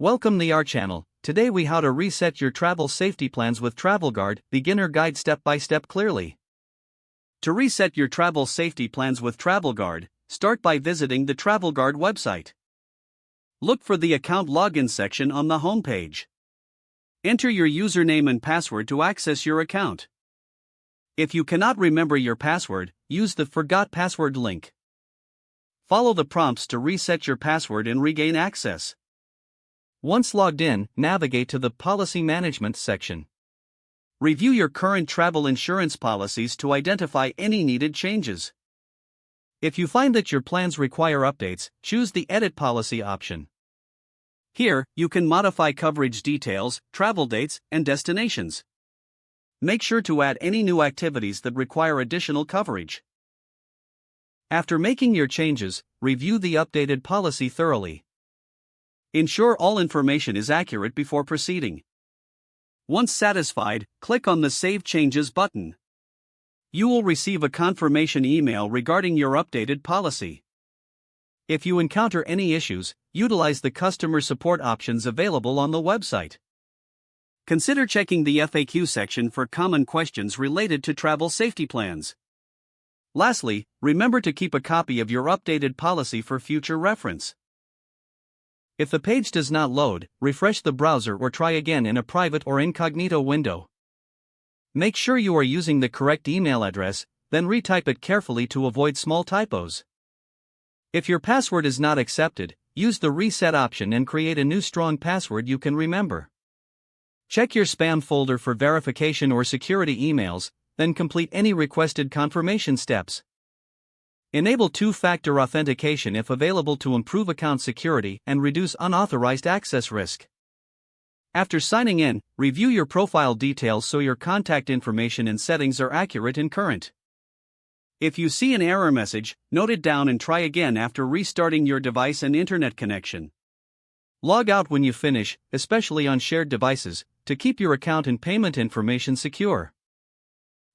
Welcome to our channel. Today we how to reset your travel safety plans with TravelGuard, beginner guide step by step clearly. To reset your travel safety plans with TravelGuard, start by visiting the TravelGuard website. Look for the account login section on the home page. Enter your username and password to access your account. If you cannot remember your password, use the Forgot Password link. Follow the prompts to reset your password and regain access. Once logged in, navigate to the Policy Management section. Review your current travel insurance policies to identify any needed changes. If you find that your plans require updates, choose the Edit Policy option. Here, you can modify coverage details, travel dates, and destinations. Make sure to add any new activities that require additional coverage. After making your changes, review the updated policy thoroughly. Ensure all information is accurate before proceeding. Once satisfied, click on the Save Changes button. You will receive a confirmation email regarding your updated policy. If you encounter any issues, utilize the customer support options available on the website. Consider checking the FAQ section for common questions related to travel safety plans. Lastly, remember to keep a copy of your updated policy for future reference. If the page does not load, refresh the browser or try again in a private or incognito window. Make sure you are using the correct email address, then retype it carefully to avoid small typos. If your password is not accepted, use the Reset option and create a new strong password you can remember. Check your spam folder for verification or security emails, then complete any requested confirmation steps. Enable two-factor authentication if available to improve account security and reduce unauthorized access risk. After signing in, review your profile details so your contact information and settings are accurate and current. If you see an error message, note it down and try again after restarting your device and internet connection. Log out when you finish, especially on shared devices, to keep your account and payment information secure.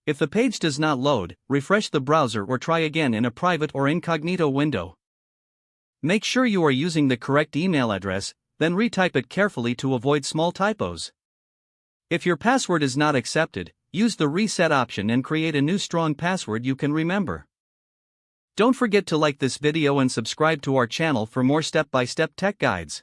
If the page does not load, refresh the browser or try again in a private or incognito window. Make sure you are using the correct email address, then retype it carefully to avoid small typos. If your password is not accepted, use the Reset option and create a new strong password you can remember. Don't forget to like this video and subscribe to our channel for more step-by-step tech guides.